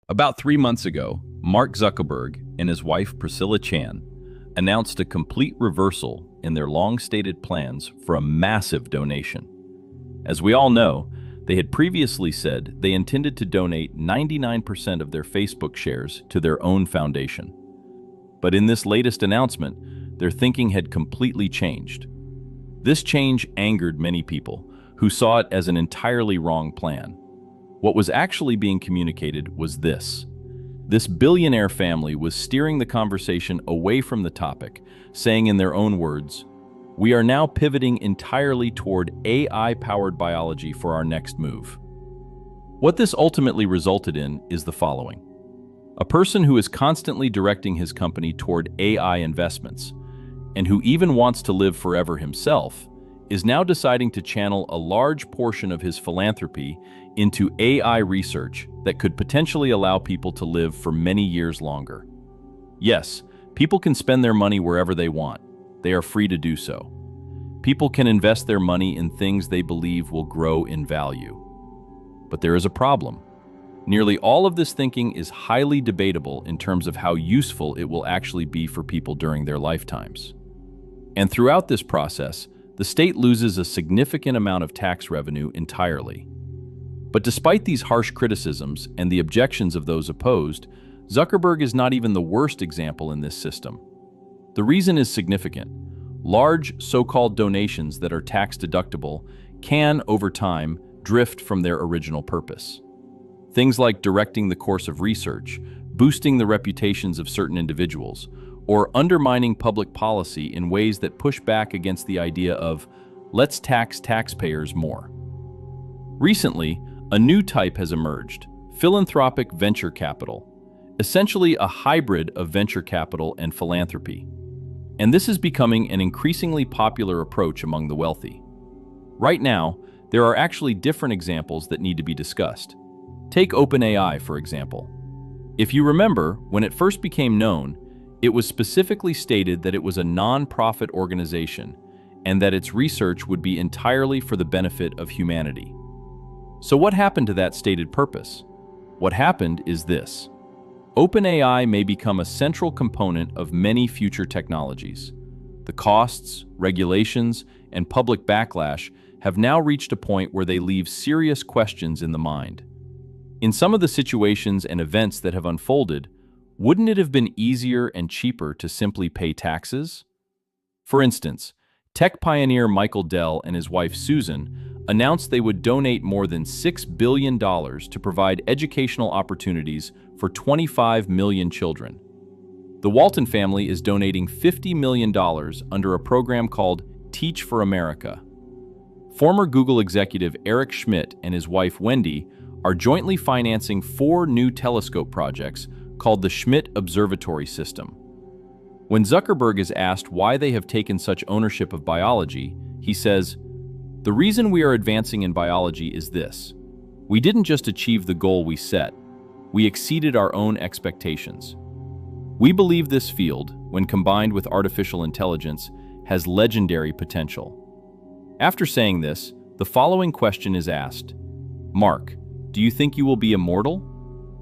About 3 months ago, Mark Zuckerberg and his wife Priscilla Chan announced a complete reversal in their long-stated plans for a massive donation. As we all know, they had previously said they intended to donate 99% of their Facebook shares to their own foundation. But in this latest announcement, their thinking had completely changed. This change angered many people who saw it as an entirely wrong plan. What was actually being communicated was this. This billionaire family was steering the conversation away from the topic, saying in their own words, "We are now pivoting entirely toward AI-powered biology for our next move." What this ultimately resulted in is the following. A person who is constantly directing his company toward AI investments, and who even wants to live forever himself, is now deciding to channel a large portion of his philanthropy into AI research that could potentially allow people to live for many years longer. Yes, people can spend their money wherever they want. They are free to do so. People can invest their money in things they believe will grow in value. But there is a problem. Nearly all of this thinking is highly debatable in terms of how useful it will actually be for people during their lifetimes. And throughout this process, the state loses a significant amount of tax revenue entirely. But despite these harsh criticisms and the objections of those opposed, Zuckerberg is not even the worst example in this system. The reason is significant. Large, so-called donations that are tax-deductible can, over time, drift from their original purpose. Things like directing the course of research, boosting the reputations of certain individuals, or undermining public policy in ways that push back against the idea of, let's tax taxpayers more. Recently, a new type has emerged, philanthropic venture capital, essentially a hybrid of venture capital and philanthropy. And this is becoming an increasingly popular approach among the wealthy. Right now, there are actually different examples that need to be discussed. Take OpenAI, for example. If you remember, when it first became known, it was specifically stated that it was a non-profit organization and that its research would be entirely for the benefit of humanity. So what happened to that stated purpose? What happened is this. OpenAI may become a central component of many future technologies. The costs, regulations, and public backlash have now reached a point where they leave serious questions in the mind. In some of the situations and events that have unfolded, wouldn't it have been easier and cheaper to simply pay taxes? For instance, tech pioneer Michael Dell and his wife Susan announced they would donate more than $6 billion to provide educational opportunities for 25 million children. The Walton family is donating $50 million under a program called Teach for America. Former Google executive Eric Schmidt and his wife Wendy are jointly financing 4 new telescope projects called the Schmidt Observatory System. When Zuckerberg is asked why they have taken such ownership of biology, he says, "The reason we are advancing in biology is this. We didn't just achieve the goal we set, we exceeded our own expectations. We believe this field, when combined with artificial intelligence, has legendary potential." After saying this, the following question is asked. "Mark, do you think you will be immortal?"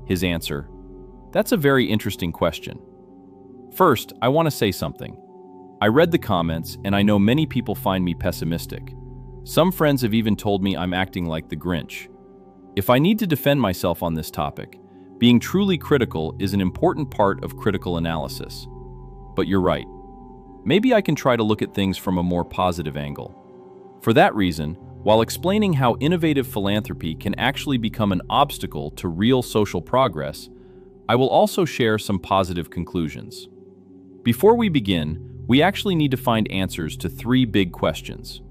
His answer, "That's a very interesting question. First, I want to say something. I read the comments and I know many people find me pessimistic. Some friends have even told me I'm acting like the Grinch. If I need to defend myself on this topic, being truly critical is an important part of critical analysis. But you're right. Maybe I can try to look at things from a more positive angle. For that reason, while explaining how innovative philanthropy can actually become an obstacle to real social progress, I will also share some positive conclusions. Before we begin, we actually need to find answers to 3 big questions.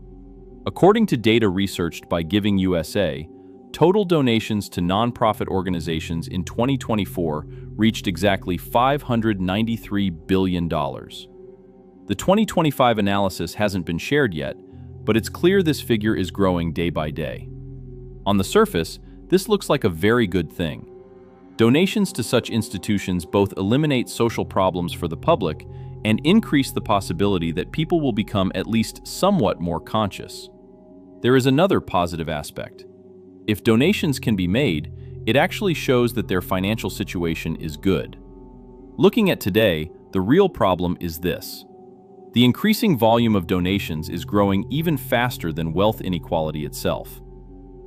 According to data researched by Giving USA, total donations to nonprofit organizations in 2024 reached exactly $593 billion. The 2025 analysis hasn't been shared yet, but it's clear this figure is growing day by day. On the surface, this looks like a very good thing. Donations to such institutions both eliminate social problems for the public and increase the possibility that people will become at least somewhat more conscious. There is another positive aspect. If donations can be made, it actually shows that their financial situation is good. Looking at today, the real problem is this. The increasing volume of donations is growing even faster than wealth inequality itself.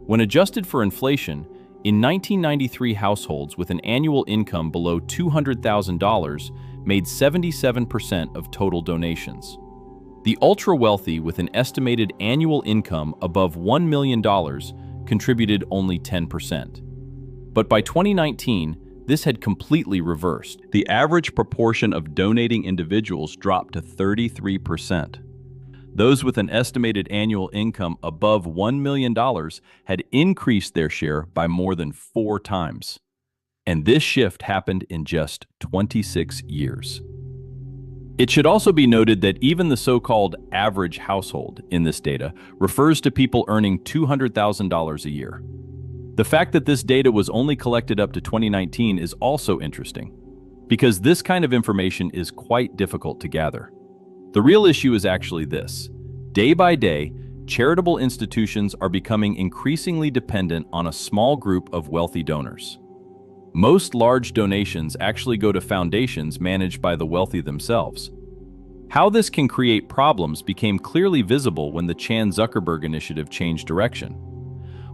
When adjusted for inflation, in 1993 households with an annual income below $200,000 made 77% of total donations. The ultra-wealthy with an estimated annual income above $1 million contributed only 10%. But by 2019, this had completely reversed. The average proportion of donating individuals dropped to 33%. Those with an estimated annual income above $1 million had increased their share by more than 4 times. And this shift happened in just 26 years. It should also be noted that even the so-called average household in this data refers to people earning $200,000 a year. The fact that this data was only collected up to 2019 is also interesting, because this kind of information is quite difficult to gather. The real issue is actually this. Day by day, charitable institutions are becoming increasingly dependent on a small group of wealthy donors. Most large donations actually go to foundations managed by the wealthy themselves. How this can create problems became clearly visible when the Zuckerberg initiative changed direction.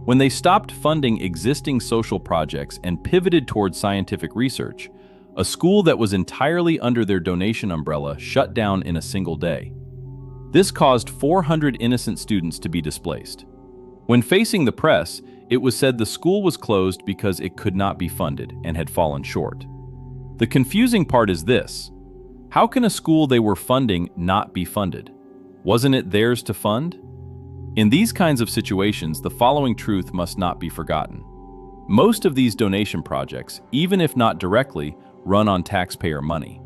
When they stopped funding existing social projects and pivoted towards scientific research, a school that was entirely under their donation umbrella shut down in a single day. This caused 400 innocent students to be displaced. When facing the press, it was said the school was closed because it could not be funded and had fallen short. The confusing part is this. How can a school they were funding not be funded? Wasn't it theirs to fund? In these kinds of situations, the following truth must not be forgotten. Most of these donation projects, even if not directly, run on taxpayer money.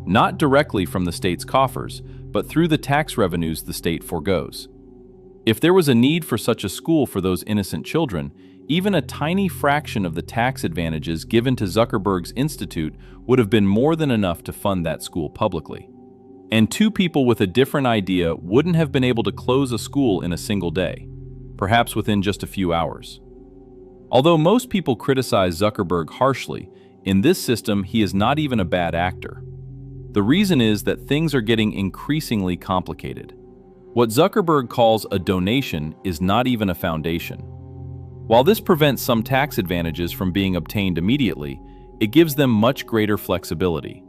Not directly from the state's coffers, but through the tax revenues the state forgoes. If there was a need for such a school for those innocent children, even a tiny fraction of the tax advantages given to Zuckerberg's institute would have been more than enough to fund that school publicly. And 2 people with a different idea wouldn't have been able to close a school in a single day, perhaps within just a few hours. Although most people criticize Zuckerberg harshly, in this system he is not even a bad actor. The reason is that things are getting increasingly complicated. What Zuckerberg calls a donation is not even a foundation. While this prevents some tax advantages from being obtained immediately, it gives them much greater flexibility.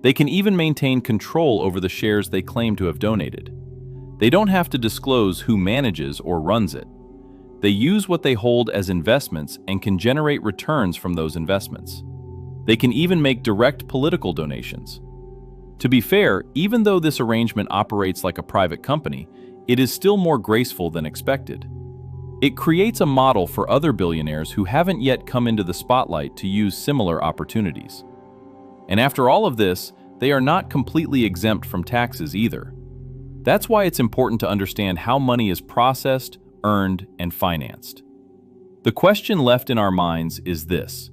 They can even maintain control over the shares they claim to have donated. They don't have to disclose who manages or runs it. They use what they hold as investments and can generate returns from those investments. They can even make direct political donations. To be fair, even though this arrangement operates like a private company, it is still more graceful than expected. It creates a model for other billionaires who haven't yet come into the spotlight to use similar opportunities. And after all of this, they are not completely exempt from taxes either. That's why it's important to understand how money is processed, earned, and financed. The question left in our minds is this: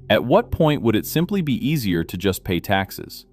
at what point would it simply be easier to just pay taxes?